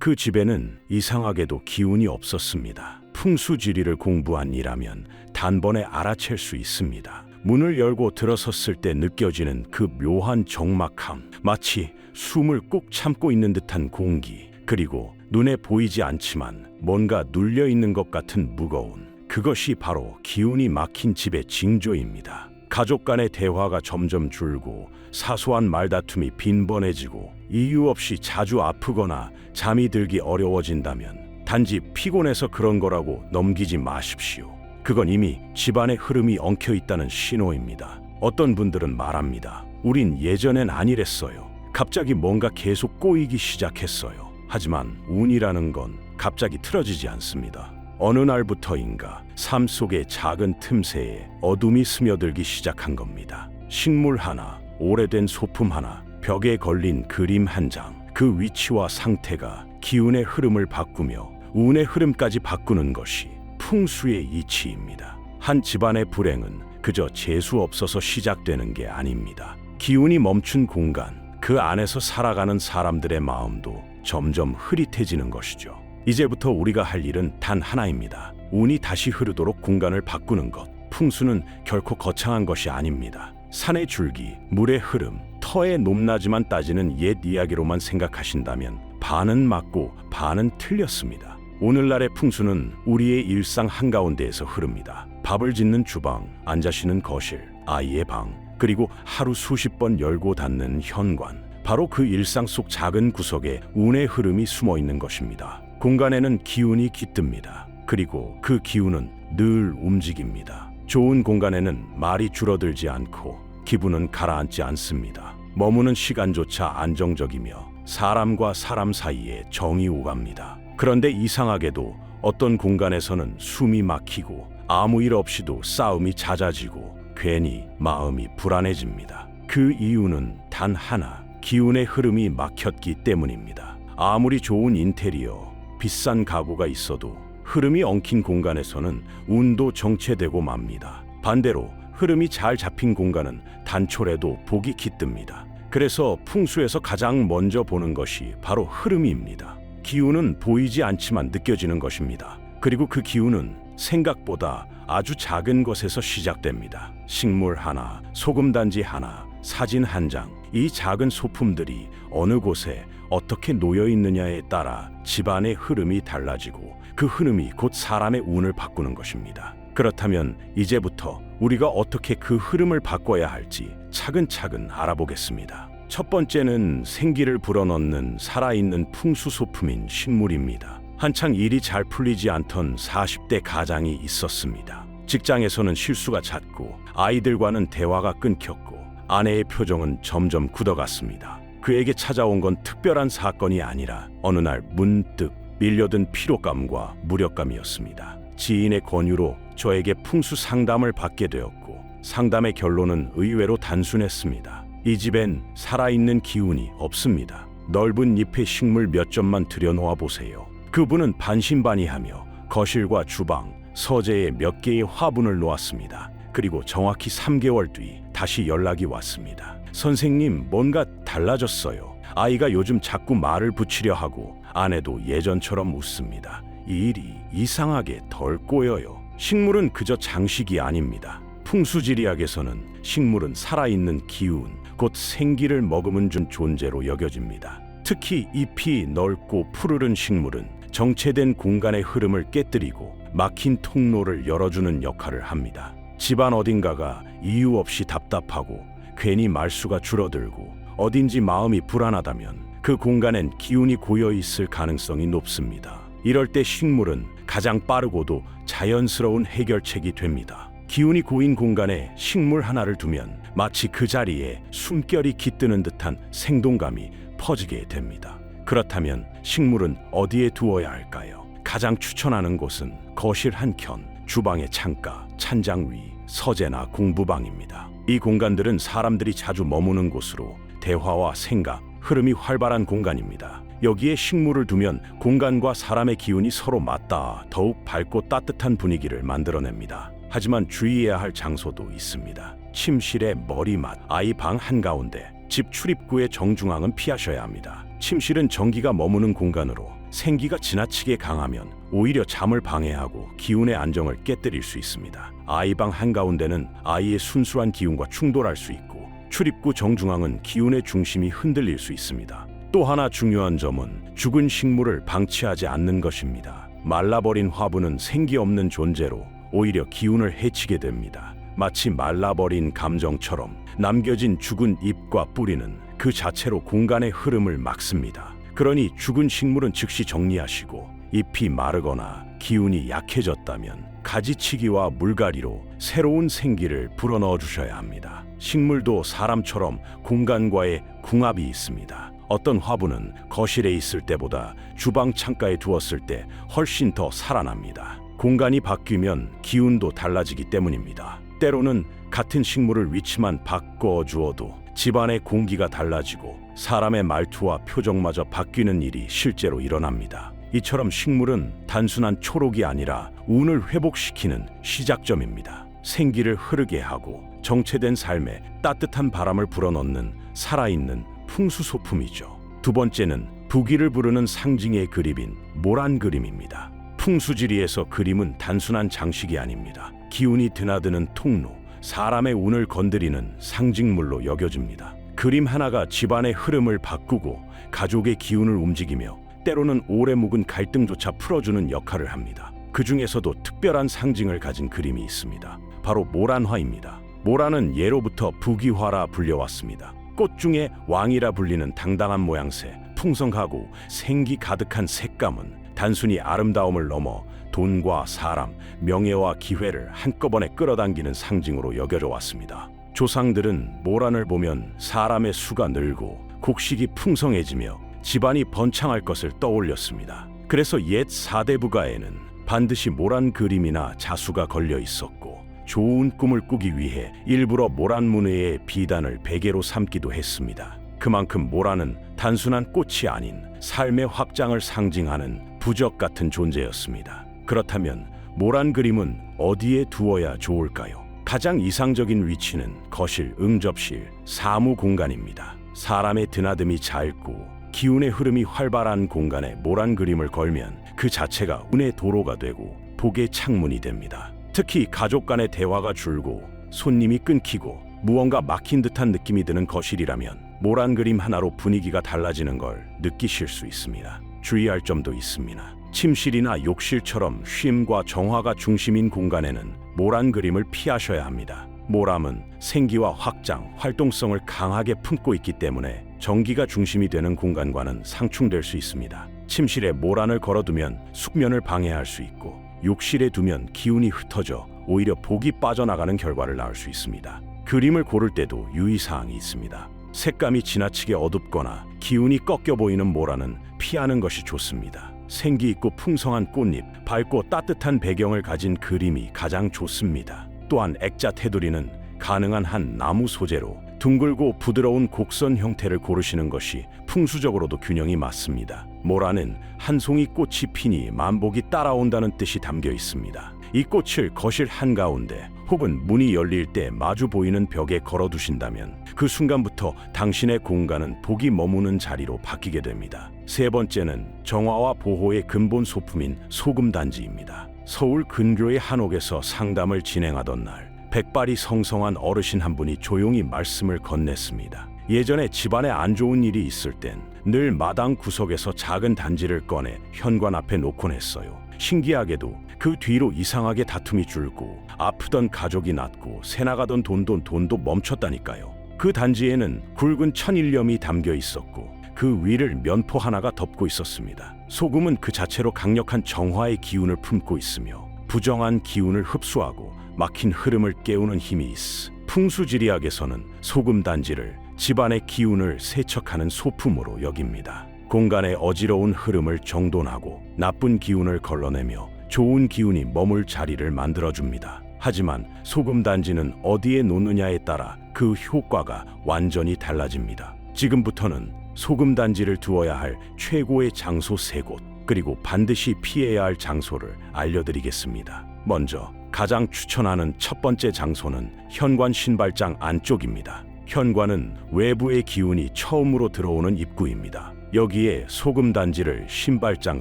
그 집에는 이상하게도 기운이 없었습니다. 풍수지리를 공부한 이라면 단번에 알아챌 수 있습니다. 문을 열고 들어섰을 때 느껴지는 그 묘한 적막함, 마치 숨을 꾹 참고 있는 듯한 공기, 그리고 눈에 보이지 않지만 뭔가 눌려 있는 것 같은 무거운, 그것이 바로 기운이 막힌 집의 징조입니다. 가족 간의 대화가 점점 줄고 사소한 말다툼이 빈번해지고 이유 없이 자주 아프거나 잠이 들기 어려워진다면 단지 피곤해서 그런 거라고 넘기지 마십시오. 그건 이미 집안의 흐름이 엉켜 있다는 신호입니다. 어떤 분들은 말합니다. 우린 예전엔 아니랬어요. 갑자기 뭔가 계속 꼬이기 시작했어요. 하지만 운이라는 건 갑자기 틀어지지 않습니다. 어느 날부터인가 삶 속의 작은 틈새에 어둠이 스며들기 시작한 겁니다. 식물 하나, 오래된 소품 하나, 벽에 걸린 그림 한 장, 그 위치와 상태가 기운의 흐름을 바꾸며 운의 흐름까지 바꾸는 것이 풍수의 이치입니다. 한 집안의 불행은 그저 재수 없어서 시작되는 게 아닙니다. 기운이 멈춘 공간, 그 안에서 살아가는 사람들의 마음도 점점 흐릿해지는 것이죠. 이제부터 우리가 할 일은 단 하나입니다. 운이 다시 흐르도록 공간을 바꾸는 것. 풍수는 결코 거창한 것이 아닙니다. 산의 줄기, 물의 흐름, 터의 높낮이만 따지는 옛 이야기로만 생각하신다면 반은 맞고 반은 틀렸습니다. 오늘날의 풍수는 우리의 일상 한가운데에서 흐릅니다. 밥을 짓는 주방, 앉아 쉬는 거실, 아이의 방, 그리고 하루 수십 번 열고 닫는 현관. 바로 그 일상 속 작은 구석에 운의 흐름이 숨어 있는 것입니다. 공간에는 기운이 깃듭니다. 그리고 그 기운은 늘 움직입니다. 좋은 공간에는 말이 줄어들지 않고 기분은 가라앉지 않습니다. 머무는 시간조차 안정적이며 사람과 사람 사이에 정이 오갑니다. 그런데 이상하게도 어떤 공간에서는 숨이 막히고 아무 일 없이도 싸움이 잦아지고 괜히 마음이 불안해집니다. 그 이유는 단 하나, 기운의 흐름이 막혔기 때문입니다. 아무리 좋은 인테리어, 비싼 가구가 있어도 흐름이 엉킨 공간에서는 운도 정체되고 맙니다. 반대로 흐름이 잘 잡힌 공간은 단촐해도 복이 깃듭니다. 그래서 풍수에서 가장 먼저 보는 것이 바로 흐름입니다. 기운은 보이지 않지만 느껴지는 것입니다. 그리고 그 기운은 생각보다 아주 작은 것에서 시작됩니다. 식물 하나, 소금단지 하나, 사진 한 장, 이 작은 소품들이 어느 곳에 어떻게 놓여 있느냐에 따라 집안의 흐름이 달라지고 그 흐름이 곧 사람의 운을 바꾸는 것입니다. 그렇다면 이제부터 우리가 어떻게 그 흐름을 바꿔야 할지 차근차근 알아보겠습니다. 첫 번째는 생기를 불어넣는 살아있는 풍수 소품인 식물입니다. 한창 일이 잘 풀리지 않던 40대 가장이 있었습니다. 직장에서는 실수가 잦고 아이들과는 대화가 끊겼고 아내의 표정은 점점 굳어갔습니다. 그에게 찾아온 건 특별한 사건이 아니라 어느 날 문득 밀려든 피로감과 무력감이었습니다. 지인의 권유로 저에게 풍수 상담을 받게 되었고 상담의 결론은 의외로 단순했습니다. 이 집엔 살아있는 기운이 없습니다. 넓은 잎의 식물 몇 점만 들여놓아 보세요. 그분은 반신반의하며 거실과 주방, 서재에 몇 개의 화분을 놓았습니다. 그리고 정확히 3개월 뒤 다시 연락이 왔습니다. 선생님, 뭔가 달라졌어요. 아이가 요즘 자꾸 말을 붙이려 하고 아내도 예전처럼 웃습니다. 이 일이 이상하게 덜 꼬여요. 식물은 그저 장식이 아닙니다. 풍수지리학에서는 식물은 살아있는 기운, 곧 생기를 머금은 준 존재로 여겨집니다. 특히 잎이 넓고 푸르른 식물은 정체된 공간의 흐름을 깨뜨리고 막힌 통로를 열어주는 역할을 합니다. 집안 어딘가가 이유 없이 답답하고 괜히 말수가 줄어들고 어딘지 마음이 불안하다면 그 공간엔 기운이 고여 있을 가능성이 높습니다. 이럴 때 식물은 가장 빠르고도 자연스러운 해결책이 됩니다. 기운이 고인 공간에 식물 하나를 두면 마치 그 자리에 숨결이 깃드는 듯한 생동감이 퍼지게 됩니다. 그렇다면 식물은 어디에 두어야 할까요? 가장 추천하는 곳은 거실 한켠, 주방의 창가, 찬장 위, 서재나 공부방입니다. 이 공간들은 사람들이 자주 머무는 곳으로 대화와 생각, 흐름이 활발한 공간입니다. 여기에 식물을 두면 공간과 사람의 기운이 서로 맞닿아 더욱 밝고 따뜻한 분위기를 만들어냅니다. 하지만 주의해야 할 장소도 있습니다. 침실의 머리맡, 아이 방 한가운데, 집 출입구의 정중앙은 피하셔야 합니다. 침실은 전기가 머무는 공간으로 생기가 지나치게 강하면 오히려 잠을 방해하고 기운의 안정을 깨뜨릴 수 있습니다. 아이방 한가운데는 아이의 순수한 기운과 충돌할 수 있고, 출입구 정중앙은 기운의 중심이 흔들릴 수 있습니다. 또 하나 중요한 점은 죽은 식물을 방치하지 않는 것입니다. 말라버린 화분은 생기 없는 존재로 오히려 기운을 해치게 됩니다. 마치 말라버린 감정처럼 남겨진 죽은 잎과 뿌리는 그 자체로 공간의 흐름을 막습니다. 그러니 죽은 식물은 즉시 정리하시고, 잎이 마르거나 기운이 약해졌다면 가지치기와 물갈이로 새로운 생기를 불어넣어 주셔야 합니다. 식물도 사람처럼 공간과의 궁합이 있습니다. 어떤 화분은 거실에 있을 때보다 주방 창가에 두었을 때 훨씬 더 살아납니다. 공간이 바뀌면 기운도 달라지기 때문입니다. 때로는 같은 식물을 위치만 바꿔 주어도 집안의 공기가 달라지고 사람의 말투와 표정마저 바뀌는 일이 실제로 일어납니다. 이처럼 식물은 단순한 초록이 아니라 운을 회복시키는 시작점입니다. 생기를 흐르게 하고 정체된 삶에 따뜻한 바람을 불어넣는 살아있는 풍수소품이죠. 두 번째는 부귀를 부르는 상징의 그림인 모란 그림입니다. 풍수지리에서 그림은 단순한 장식이 아닙니다. 기운이 드나드는 통로, 사람의 운을 건드리는 상징물로 여겨집니다. 그림 하나가 집안의 흐름을 바꾸고 가족의 기운을 움직이며 때로는 오래 묵은 갈등조차 풀어주는 역할을 합니다. 그 중에서도 특별한 상징을 가진 그림이 있습니다. 바로 모란화입니다. 모란은 예로부터 부귀화라 불려왔습니다. 꽃 중에 왕이라 불리는 당당한 모양새, 풍성하고 생기 가득한 색감은 단순히 아름다움을 넘어 돈과 사람, 명예와 기회를 한꺼번에 끌어당기는 상징으로 여겨져 왔습니다. 조상들은 모란을 보면 사람의 수가 늘고 곡식이 풍성해지며 집안이 번창할 것을 떠올렸습니다. 그래서 옛 사대부가에는 반드시 모란 그림이나 자수가 걸려 있었고, 좋은 꿈을 꾸기 위해 일부러 모란 문의의 비단을 베개로 삼기도 했습니다. 그만큼 모란은 단순한 꽃이 아닌 삶의 확장을 상징하는 부적 같은 존재였습니다. 그렇다면 모란 그림은 어디에 두어야 좋을까요? 가장 이상적인 위치는 거실, 응접실, 사무 공간입니다. 사람의 드나듦이 잦고 기운의 흐름이 활발한 공간에 모란 그림을 걸면 그 자체가 운의 도로가 되고 복의 창문이 됩니다. 특히 가족 간의 대화가 줄고 손님이 끊기고 무언가 막힌 듯한 느낌이 드는 거실이라면 모란 그림 하나로 분위기가 달라지는 걸 느끼실 수 있습니다. 주의할 점도 있습니다. 침실이나 욕실처럼 쉼과 정화가 중심인 공간에는 모란 그림을 피하셔야 합니다. 모람은 생기와 확장, 활동성을 강하게 품고 있기 때문에 전기가 중심이 되는 공간과는 상충될 수 있습니다. 침실에 모란을 걸어두면 숙면을 방해할 수 있고, 욕실에 두면 기운이 흩어져 오히려 복이 빠져나가는 결과를 낳을 수 있습니다. 그림을 고를 때도 유의사항이 있습니다. 색감이 지나치게 어둡거나 기운이 꺾여 보이는 모란은 피하는 것이 좋습니다. 생기 있고 풍성한 꽃잎, 밝고 따뜻한 배경을 가진 그림이 가장 좋습니다. 또한 액자 테두리는 가능한 한 나무 소재로 둥글고 부드러운 곡선 형태를 고르시는 것이 풍수적으로도 균형이 맞습니다. 모란은 한 송이 꽃이 피니 만복이 따라온다는 뜻이 담겨 있습니다. 이 꽃을 거실 한가운데 혹은 문이 열릴 때 마주 보이는 벽에 걸어두신다면 그 순간부터 당신의 공간은 복이 머무는 자리로 바뀌게 됩니다. 세 번째는 정화와 보호의 근본 소품인 소금단지입니다. 서울 근교의 한옥에서 상담을 진행하던 날, 백발이 성성한 어르신 한 분이 조용히 말씀을 건넸습니다. 예전에 집안에 안 좋은 일이 있을 땐 늘 마당 구석에서 작은 단지를 꺼내 현관 앞에 놓곤 했어요. 신기하게도 그 뒤로 이상하게 다툼이 줄고 아프던 가족이 낫고 새나가던 돈도 멈췄다니까요. 그 단지에는 굵은 천일염이 담겨 있었고 그 위를 면포 하나가 덮고 있었습니다. 소금은 그 자체로 강력한 정화의 기운을 품고 있으며 부정한 기운을 흡수하고 막힌 흐름을 깨우는 힘이 있어 풍수지리학에서는 소금단지를 집안의 기운을 세척하는 소품으로 여깁니다. 공간의 어지러운 흐름을 정돈하고 나쁜 기운을 걸러내며 좋은 기운이 머물 자리를 만들어줍니다. 하지만 소금단지는 어디에 놓느냐에 따라 그 효과가 완전히 달라집니다. 지금부터는 소금단지를 두어야 할 최고의 장소 3곳, 그리고 반드시 피해야 할 장소를 알려드리겠습니다. 먼저 가장 추천하는 첫 번째 장소는 현관 신발장 안쪽입니다. 현관은 외부의 기운이 처음으로 들어오는 입구입니다. 여기에 소금 단지를 신발장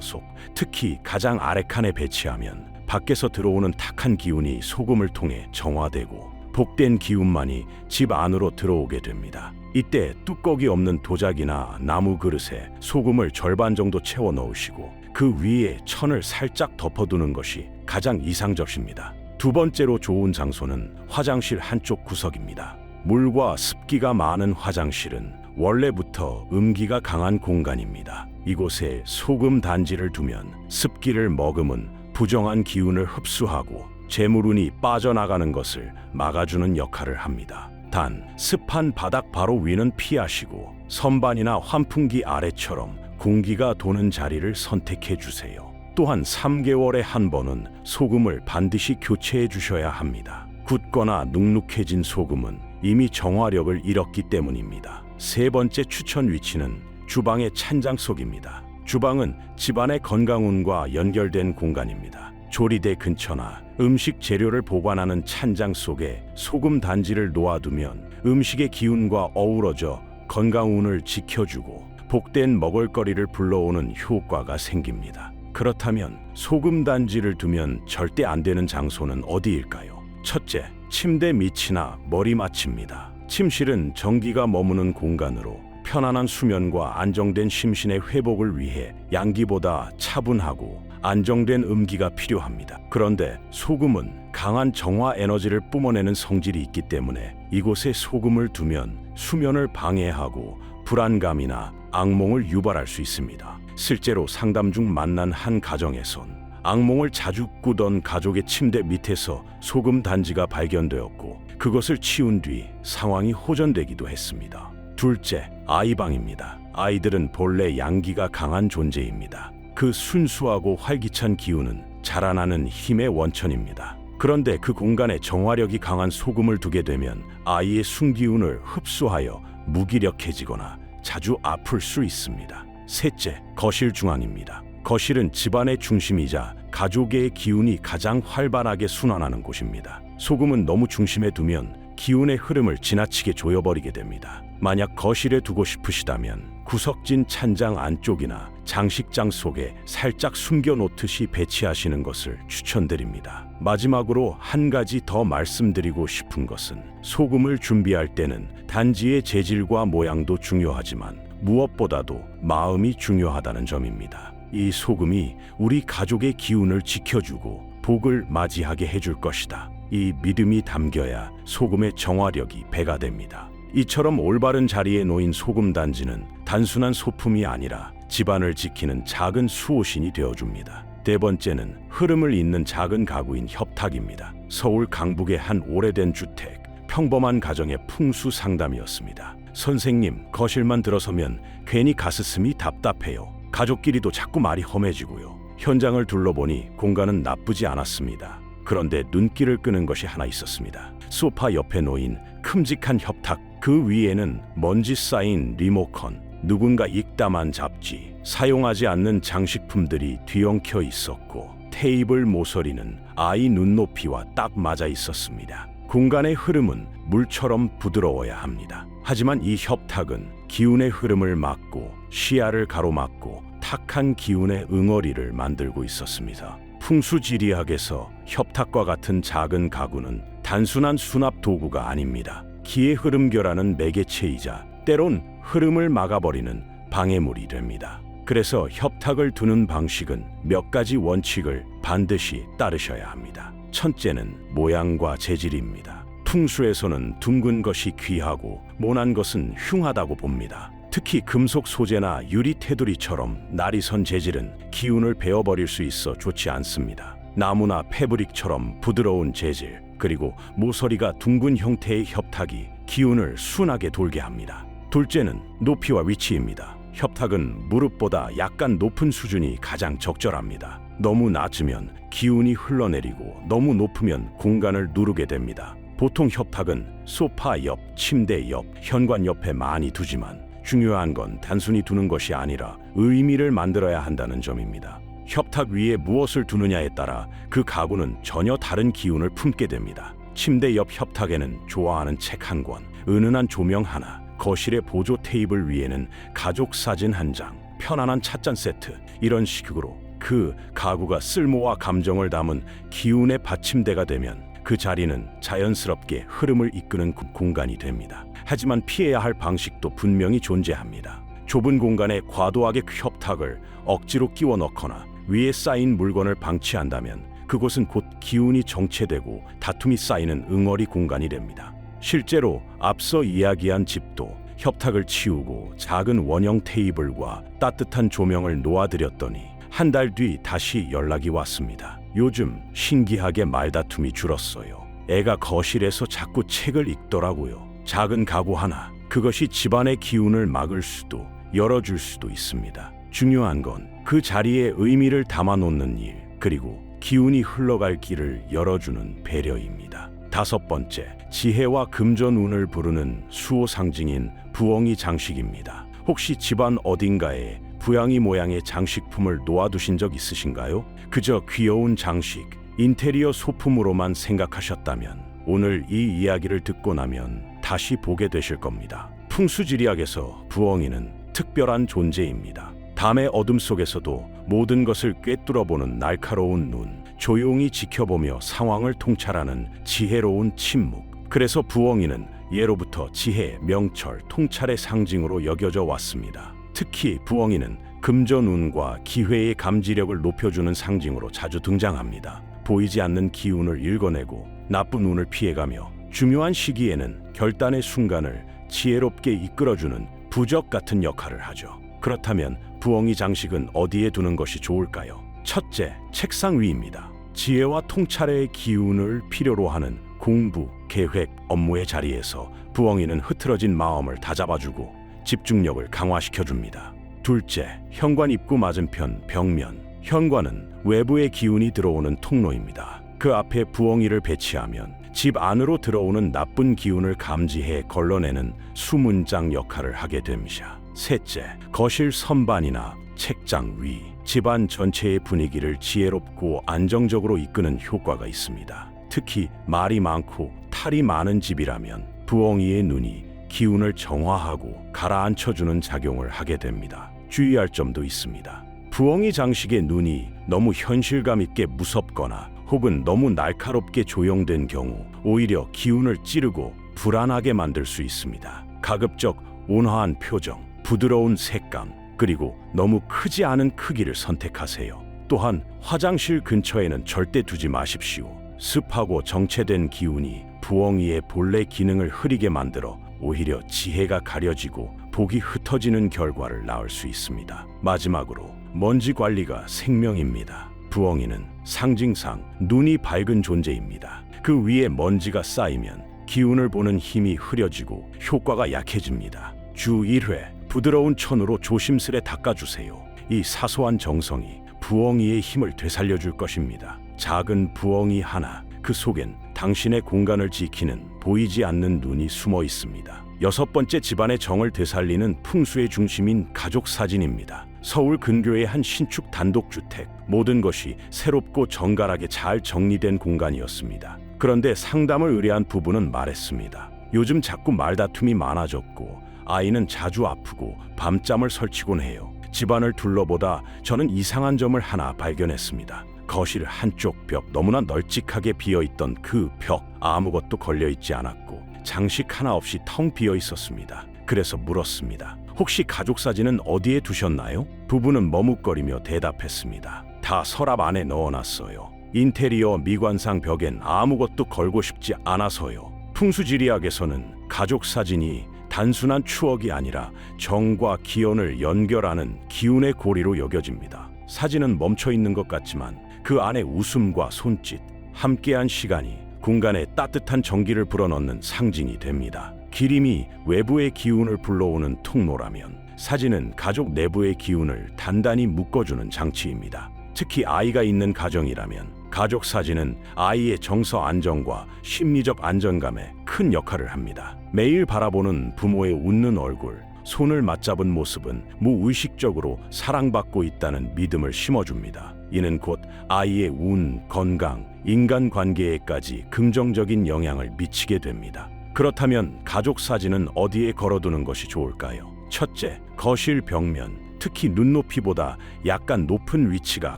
속, 특히 가장 아래 칸에 배치하면 밖에서 들어오는 탁한 기운이 소금을 통해 정화되고 복된 기운만이 집 안으로 들어오게 됩니다. 이때 뚜껑이 없는 도자기나 나무 그릇에 소금을 절반 정도 채워 넣으시고 그 위에 천을 살짝 덮어두는 것이 가장 이상적입니다. 두 번째로 좋은 장소는 화장실 한쪽 구석입니다. 물과 습기가 많은 화장실은 원래부터 음기가 강한 공간입니다. 이곳에 소금 단지를 두면 습기를 머금은 부정한 기운을 흡수하고 재물운이 빠져나가는 것을 막아주는 역할을 합니다. 단, 습한 바닥 바로 위는 피하시고 선반이나 환풍기 아래처럼 공기가 도는 자리를 선택해 주세요. 또한 3개월에 한 번은 소금을 반드시 교체해 주셔야 합니다. 굳거나 눅눅해진 소금은 이미 정화력을 잃었기 때문입니다. 세 번째 추천 위치는 주방의 찬장 속입니다. 주방은 집안의 건강운과 연결된 공간입니다. 조리대 근처나 음식 재료를 보관하는 찬장 속에 소금 단지를 놓아두면 음식의 기운과 어우러져 건강운을 지켜주고 복된 먹을거리를 불러오는 효과가 생깁니다. 그렇다면 소금 단지를 두면 절대 안 되는 장소는 어디일까요? 첫째, 침대 밑이나 머리맡입니다. 침실은 전기가 머무는 공간으로 편안한 수면과 안정된 심신의 회복을 위해 양기보다 차분하고 안정된 음기가 필요합니다. 그런데 소금은 강한 정화 에너지를 뿜어내는 성질이 있기 때문에 이곳에 소금을 두면 수면을 방해하고 불안감이나 악몽을 유발할 수 있습니다. 실제로 상담 중 만난 한 가정에선 악몽을 자주 꾸던 가족의 침대 밑에서 소금 단지가 발견되었고 그것을 치운 뒤 상황이 호전되기도 했습니다. 둘째, 아이방입니다. 아이들은 본래 양기가 강한 존재입니다. 그 순수하고 활기찬 기운은 자라나는 힘의 원천입니다. 그런데 그 공간에 정화력이 강한 소금을 두게 되면 아이의 순기운을 흡수하여 무기력해지거나 자주 아플 수 있습니다. 셋째, 거실 중앙입니다. 거실은 집안의 중심이자 가족의 기운이 가장 활발하게 순환하는 곳입니다. 소금은 너무 중심에 두면 기운의 흐름을 지나치게 조여버리게 됩니다. 만약 거실에 두고 싶으시다면 구석진 찬장 안쪽이나 장식장 속에 살짝 숨겨놓듯이 배치하시는 것을 추천드립니다. 마지막으로 한 가지 더 말씀드리고 싶은 것은 소금을 준비할 때는 단지의 재질과 모양도 중요하지만 무엇보다도 마음이 중요하다는 점입니다. 이 소금이 우리 가족의 기운을 지켜주고 복을 맞이하게 해줄 것이다. 이 믿음이 담겨야 소금의 정화력이 배가 됩니다. 이처럼 올바른 자리에 놓인 소금 단지는 단순한 소품이 아니라 집안을 지키는 작은 수호신이 되어줍니다. 네 번째는 흐름을 잇는 작은 가구인 협탁입니다. 서울 강북의 한 오래된 주택, 평범한 가정의 풍수 상담이었습니다. 선생님, 거실만 들어서면 괜히 가스씀이 답답해요. 가족끼리도 자꾸 말이 험해지고요. 현장을 둘러보니 공간은 나쁘지 않았습니다. 그런데 눈길을 끄는 것이 하나 있었습니다. 소파 옆에 놓인 큼직한 협탁, 그 위에는 먼지 쌓인 리모컨, 누군가 익담한 잡지, 사용하지 않는 장식품들이 뒤엉켜 있었고 테이블 모서리는 아이 눈높이와 딱 맞아 있었습니다. 공간의 흐름은 물처럼 부드러워야 합니다. 하지만 이 협탁은 기운의 흐름을 막고 시야를 가로막고 탁한 기운의 응어리를 만들고 있었습니다. 풍수지리학에서 협탁과 같은 작은 가구는 단순한 수납 도구가 아닙니다. 기의 흐름결하는 매개체이자 때론 흐름을 막아버리는 방해물이 됩니다. 그래서 협탁을 두는 방식은 몇 가지 원칙을 반드시 따르셔야 합니다. 첫째는 모양과 재질입니다. 풍수에서는 둥근 것이 귀하고 모난 것은 흉하다고 봅니다. 특히 금속 소재나 유리 테두리처럼 날이 선 재질은 기운을 베어버릴 수 있어 좋지 않습니다. 나무나 패브릭처럼 부드러운 재질, 그리고 모서리가 둥근 형태의 협탁이 기운을 순하게 돌게 합니다. 둘째는 높이와 위치입니다. 협탁은 무릎보다 약간 높은 수준이 가장 적절합니다. 너무 낮으면 기운이 흘러내리고 너무 높으면 공간을 누르게 됩니다. 보통 협탁은 소파 옆, 침대 옆, 현관 옆에 많이 두지만 중요한 건 단순히 두는 것이 아니라 의미를 만들어야 한다는 점입니다. 협탁 위에 무엇을 두느냐에 따라 그 가구는 전혀 다른 기운을 품게 됩니다. 침대 옆 협탁에는 좋아하는 책 한 권, 은은한 조명 하나, 거실의 보조 테이블 위에는 가족 사진 한 장, 편안한 찻잔 세트, 이런 식으로 그 가구가 쓸모와 감정을 담은 기운의 받침대가 되면 그 자리는 자연스럽게 흐름을 이끄는 공간이 됩니다. 하지만 피해야 할 방식도 분명히 존재합니다. 좁은 공간에 과도하게 협탁을 억지로 끼워 넣거나 위에 쌓인 물건을 방치한다면 그곳은 곧 기운이 정체되고 다툼이 쌓이는 응어리 공간이 됩니다. 실제로 앞서 이야기한 집도 협탁을 치우고 작은 원형 테이블과 따뜻한 조명을 놓아드렸더니 한 달 뒤 다시 연락이 왔습니다. 요즘 신기하게 말다툼이 줄었어요. 애가 거실에서 자꾸 책을 읽더라고요. 작은 가구 하나, 그것이 집안의 기운을 막을 수도 열어줄 수도 있습니다. 중요한 건 그 자리에 의미를 담아놓는 일, 그리고 기운이 흘러갈 길을 열어주는 배려입니다. 5번째, 지혜와 금전운을 부르는 수호 상징인 부엉이 장식입니다. 혹시 집안 어딘가에 부엉이 모양의 장식품을 놓아두신 적 있으신가요? 그저 귀여운 장식, 인테리어 소품으로만 생각하셨다면 오늘 이 이야기를 듣고 나면 다시 보게 되실 겁니다. 풍수지리학에서 부엉이는 특별한 존재입니다. 밤의 어둠 속에서도 모든 것을 꿰뚫어보는 날카로운 눈, 조용히 지켜보며 상황을 통찰하는 지혜로운 침묵. 그래서 부엉이는 예로부터 지혜, 명철, 통찰의 상징으로 여겨져 왔습니다. 특히 부엉이는 금전운과 기회의 감지력을 높여주는 상징으로 자주 등장합니다. 보이지 않는 기운을 읽어내고 나쁜 운을 피해가며 중요한 시기에는 결단의 순간을 지혜롭게 이끌어주는 부적 같은 역할을 하죠. 그렇다면 부엉이 장식은 어디에 두는 것이 좋을까요? 첫째, 책상 위입니다. 지혜와 통찰의 기운을 필요로 하는 공부, 계획, 업무의 자리에서 부엉이는 흐트러진 마음을 다잡아주고 집중력을 강화시켜줍니다. 둘째, 현관 입구 맞은편 벽면. 현관은 외부의 기운이 들어오는 통로입니다. 그 앞에 부엉이를 배치하면 집 안으로 들어오는 나쁜 기운을 감지해 걸러내는 수문장 역할을 하게 됩니다. 셋째, 거실 선반이나 책장 위. 집안 전체의 분위기를 지혜롭고 안정적으로 이끄는 효과가 있습니다. 특히 말이 많고 탈이 많은 집이라면 부엉이의 눈이 기운을 정화하고 가라앉혀주는 작용을 하게 됩니다. 주의할 점도 있습니다. 부엉이 장식의 눈이 너무 현실감 있게 무섭거나 혹은 너무 날카롭게 조형된 경우 오히려 기운을 찌르고 불안하게 만들 수 있습니다. 가급적 온화한 표정, 부드러운 색감, 그리고 너무 크지 않은 크기를 선택하세요. 또한 화장실 근처에는 절대 두지 마십시오. 습하고 정체된 기운이 부엉이의 본래 기능을 흐리게 만들어 오히려 지혜가 가려지고 복이 흩어지는 결과를 낳을 수 있습니다. 마지막으로 먼지 관리가 생명입니다. 부엉이는 상징상 눈이 밝은 존재입니다. 그 위에 먼지가 쌓이면 기운을 보는 힘이 흐려지고 효과가 약해집니다. 주 1회 부드러운 천으로 조심스레 닦아주세요. 이 사소한 정성이 부엉이의 힘을 되살려줄 것입니다. 작은 부엉이 하나, 그 속엔 당신의 공간을 지키는 보이지 않는 눈이 숨어 있습니다. 6번째, 집안의 정을 되살리는 풍수의 중심인 가족 사진입니다. 서울 근교의 한 신축 단독주택, 모든 것이 새롭고 정갈하게 잘 정리된 공간이었습니다. 그런데 상담을 의뢰한 부부는 말했습니다. 요즘 자꾸 말다툼이 많아졌고 아이는 자주 아프고 밤잠을 설치곤 해요. 집안을 둘러보다 저는 이상한 점을 하나 발견했습니다. 거실 한쪽 벽 너무나 널찍하게 비어있던 그 벽, 아무것도 걸려있지 않았고 장식 하나 없이 텅 비어 있었습니다. 그래서 물었습니다. 혹시 가족 사진은 어디에 두셨나요? 부부는 머뭇거리며 대답했습니다. 다 서랍 안에 넣어놨어요. 인테리어 미관상 벽엔 아무것도 걸고 싶지 않아서요. 풍수지리학에서는 가족 사진이 단순한 추억이 아니라 정과 기원을 연결하는 기운의 고리로 여겨집니다. 사진은 멈춰 있는 것 같지만 그 안에 웃음과 손짓, 함께한 시간이 공간에 따뜻한 전기를 불어넣는 상징이 됩니다. 기림이 외부의 기운을 불러오는 통로라면 사진은 가족 내부의 기운을 단단히 묶어주는 장치입니다. 특히 아이가 있는 가정이라면 가족 사진은 아이의 정서 안정과 심리적 안정감에 큰 역할을 합니다. 매일 바라보는 부모의 웃는 얼굴, 손을 맞잡은 모습은 무의식적으로 사랑받고 있다는 믿음을 심어줍니다. 이는 곧 아이의 운, 건강, 인간관계에까지 긍정적인 영향을 미치게 됩니다. 그렇다면 가족 사진은 어디에 걸어두는 것이 좋을까요? 첫째, 거실 벽면, 특히 눈높이보다 약간 높은 위치가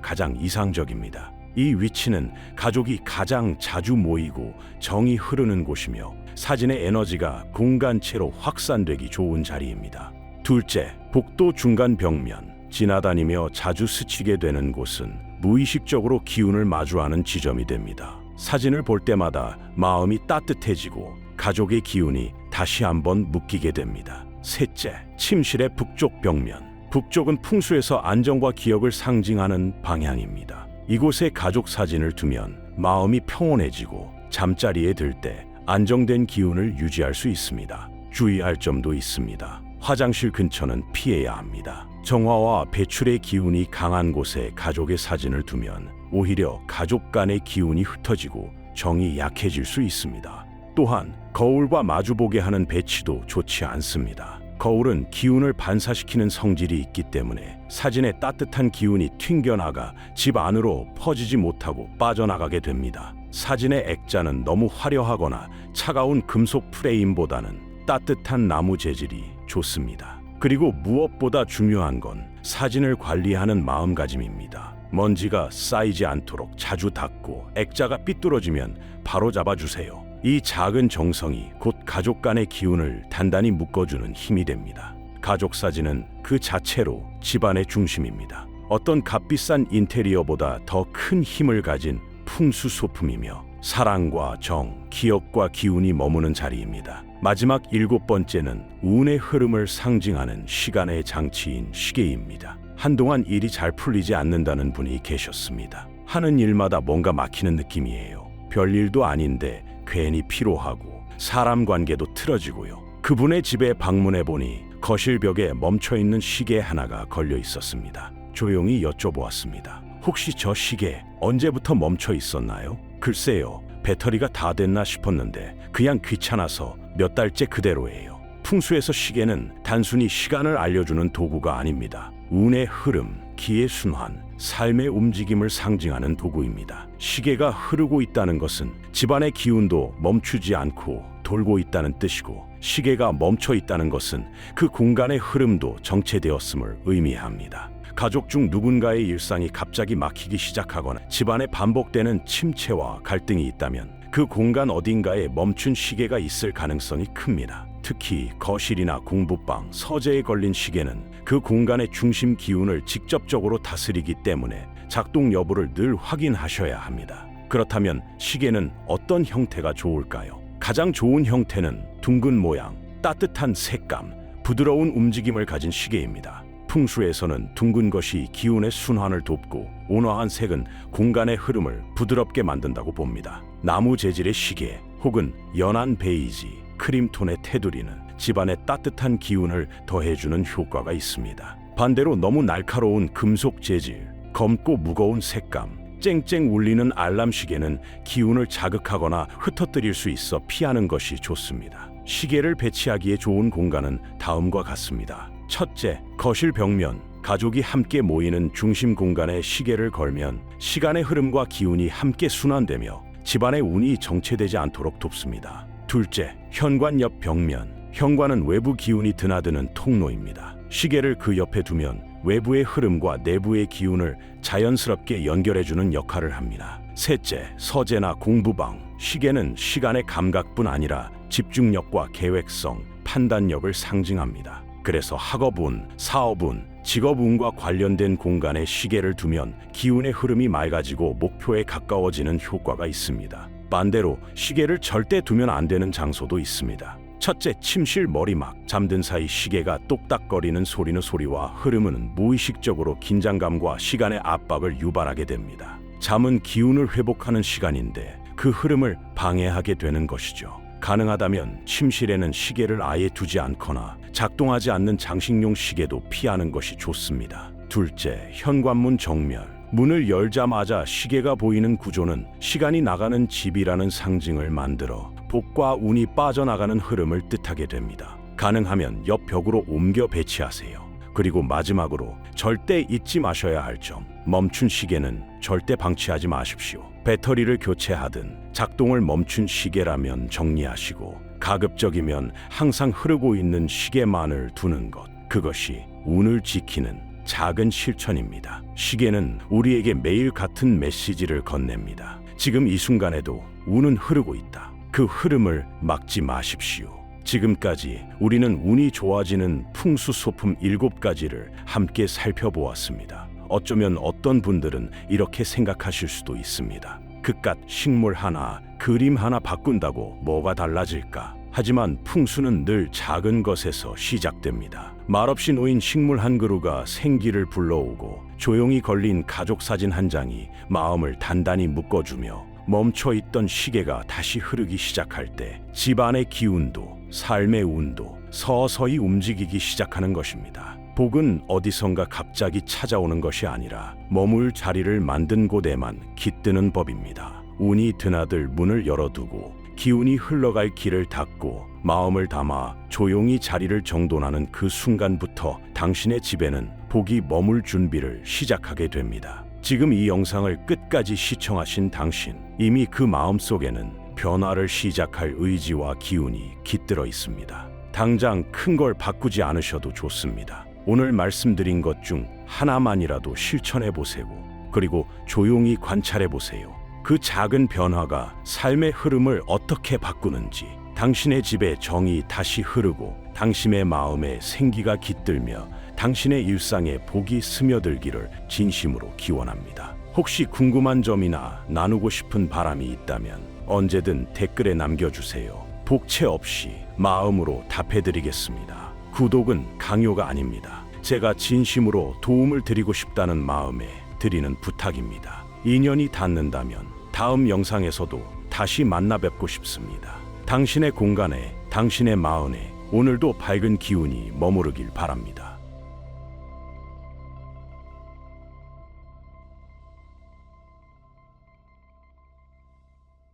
가장 이상적입니다. 이 위치는 가족이 가장 자주 모이고 정이 흐르는 곳이며 사진의 에너지가 공간체로 확산되기 좋은 자리입니다. 둘째, 복도 중간 벽면, 지나다니며 자주 스치게 되는 곳은 무의식적으로 기운을 마주하는 지점이 됩니다. 사진을 볼 때마다 마음이 따뜻해지고 가족의 기운이 다시 한번 묶이게 됩니다. 셋째, 침실의 북쪽 벽면. 북쪽은 풍수에서 안정과 기억을 상징하는 방향입니다. 이곳에 가족 사진을 두면 마음이 평온해지고 잠자리에 들 때 안정된 기운을 유지할 수 있습니다. 주의할 점도 있습니다. 화장실 근처는 피해야 합니다. 정화와 배출의 기운이 강한 곳에 가족의 사진을 두면 오히려 가족 간의 기운이 흩어지고 정이 약해질 수 있습니다. 또한 거울과 마주보게 하는 배치도 좋지 않습니다. 거울은 기운을 반사시키는 성질이 있기 때문에 사진의 따뜻한 기운이 튕겨나가 집 안으로 퍼지지 못하고 빠져나가게 됩니다. 사진의 액자는 너무 화려하거나 차가운 금속 프레임보다는 따뜻한 나무 재질이 좋습니다. 그리고 무엇보다 중요한 건 사진을 관리하는 마음가짐입니다. 먼지가 쌓이지 않도록 자주 닦고 액자가 삐뚤어지면 바로 잡아주세요. 이 작은 정성이 곧 가족 간의 기운을 단단히 묶어주는 힘이 됩니다. 가족 사진은 그 자체로 집안의 중심입니다. 어떤 값비싼 인테리어보다 더 큰 힘을 가진 풍수 소품이며 사랑과 정, 기억과 기운이 머무는 자리입니다. 마지막 7번째는 운의 흐름을 상징하는 시간의 장치인 시계입니다. 한동안 일이 잘 풀리지 않는다는 분이 계셨습니다. 하는 일마다 뭔가 막히는 느낌이에요. 별일도 아닌데 괜히 피로하고 사람 관계도 틀어지고요. 그분의 집에 방문해 보니 거실 벽에 멈춰있는 시계 하나가 걸려 있었습니다. 조용히 여쭤보았습니다. 혹시 저 시계 언제부터 멈춰 있었나요? 글쎄요, 배터리가 다 됐나 싶었는데 그냥 귀찮아서 몇 달째 그대로예요. 풍수에서 시계는 단순히 시간을 알려주는 도구가 아닙니다. 운의 흐름, 기의 순환, 삶의 움직임을 상징하는 도구입니다. 시계가 흐르고 있다는 것은 집안의 기운도 멈추지 않고 돌고 있다는 뜻이고, 시계가 멈춰 있다는 것은 그 공간의 흐름도 정체되었음을 의미합니다. 가족 중 누군가의 일상이 갑자기 막히기 시작하거나 집안에 반복되는 침체와 갈등이 있다면 그 공간 어딘가에 멈춘 시계가 있을 가능성이 큽니다. 특히 거실이나 공부방, 서재에 걸린 시계는 그 공간의 중심 기운을 직접적으로 다스리기 때문에 작동 여부를 늘 확인하셔야 합니다. 그렇다면 시계는 어떤 형태가 좋을까요? 가장 좋은 형태는 둥근 모양, 따뜻한 색감, 부드러운 움직임을 가진 시계입니다. 풍수에서는 둥근 것이 기운의 순환을 돕고 온화한 색은 공간의 흐름을 부드럽게 만든다고 봅니다. 나무 재질의 시계 혹은 연한 베이지, 크림톤의 테두리는 집안의 따뜻한 기운을 더해주는 효과가 있습니다. 반대로 너무 날카로운 금속 재질, 검고 무거운 색감, 쨍쨍 울리는 알람 시계는 기운을 자극하거나 흩어뜨릴 수 있어 피하는 것이 좋습니다. 시계를 배치하기에 좋은 공간은 다음과 같습니다. 첫째, 거실 벽면. 가족이 함께 모이는 중심 공간에 시계를 걸면 시간의 흐름과 기운이 함께 순환되며 집안의 운이 정체되지 않도록 돕습니다. 둘째, 현관 옆 벽면. 현관은 외부 기운이 드나드는 통로입니다. 시계를 그 옆에 두면 외부의 흐름과 내부의 기운을 자연스럽게 연결해주는 역할을 합니다. 셋째, 서재나 공부방. 시계는 시간의 감각뿐 아니라 집중력과 계획성, 판단력을 상징합니다. 그래서 학업운, 사업운, 직업운과 관련된 공간에 시계를 두면 기운의 흐름이 맑아지고 목표에 가까워지는 효과가 있습니다. 반대로 시계를 절대 두면 안 되는 장소도 있습니다. 첫째, 침실 머리막. 잠든 사이 시계가 똑딱거리는 소리와 흐름은 무의식적으로 긴장감과 시간의 압박을 유발하게 됩니다. 잠은 기운을 회복하는 시간인데 그 흐름을 방해하게 되는 것이죠. 가능하다면 침실에는 시계를 아예 두지 않거나 작동하지 않는 장식용 시계도 피하는 것이 좋습니다. 둘째, 현관문 정면. 문을 열자마자 시계가 보이는 구조는 시간이 나가는 집이라는 상징을 만들어 복과 운이 빠져나가는 흐름을 뜻하게 됩니다. 가능하면 옆 벽으로 옮겨 배치하세요. 그리고 마지막으로 절대 잊지 마셔야 할 점. 멈춘 시계는 절대 방치하지 마십시오. 배터리를 교체하든 작동을 멈춘 시계라면 정리하시고 가급적이면 항상 흐르고 있는 시계만을 두는 것, 그것이 운을 지키는 작은 실천입니다. 시계는 우리에게 매일 같은 메시지를 건넵니다. 지금 이 순간에도 운은 흐르고 있다. 그 흐름을 막지 마십시오. 지금까지 우리는 운이 좋아지는 풍수소품 7가지를 함께 살펴보았습니다. 어쩌면 어떤 분들은 이렇게 생각하실 수도 있습니다. 그깟 식물 하나, 그림 하나 바꾼다고 뭐가 달라질까? 하지만 풍수는 늘 작은 것에서 시작됩니다. 말없이 놓인 식물 한 그루가 생기를 불러오고 조용히 걸린 가족 사진 한 장이 마음을 단단히 묶어주며 멈춰있던 시계가 다시 흐르기 시작할 때 집안의 기운도 삶의 운도 서서히 움직이기 시작하는 것입니다. 복은 어디선가 갑자기 찾아오는 것이 아니라 머물 자리를 만든 곳에만 깃드는 법입니다. 운이 드나들 문을 열어두고 기운이 흘러갈 길을 닫고 마음을 담아 조용히 자리를 정돈하는 그 순간부터 당신의 집에는 복이 머물 준비를 시작하게 됩니다. 지금 이 영상을 끝까지 시청하신 당신, 이미 그 마음속에는 변화를 시작할 의지와 기운이 깃들어 있습니다. 당장 큰 걸 바꾸지 않으셔도 좋습니다. 오늘 말씀드린 것 중 하나만이라도 실천해 보세요. 그리고 조용히 관찰해 보세요. 그 작은 변화가 삶의 흐름을 어떻게 바꾸는지, 당신의 집에 정이 다시 흐르고 당신의 마음에 생기가 깃들며 당신의 일상에 복이 스며들기를 진심으로 기원합니다. 혹시 궁금한 점이나 나누고 싶은 바람이 있다면 언제든 댓글에 남겨주세요. 복채 없이 마음으로 답해드리겠습니다. 구독은 강요가 아닙니다. 제가 진심으로 도움을 드리고 싶다는 마음에 드리는 부탁입니다. 인연이 닿는다면 다음 영상에서도 다시 만나 뵙고 싶습니다. 당신의 공간에, 당신의 마음에 오늘도 밝은 기운이 머무르길 바랍니다.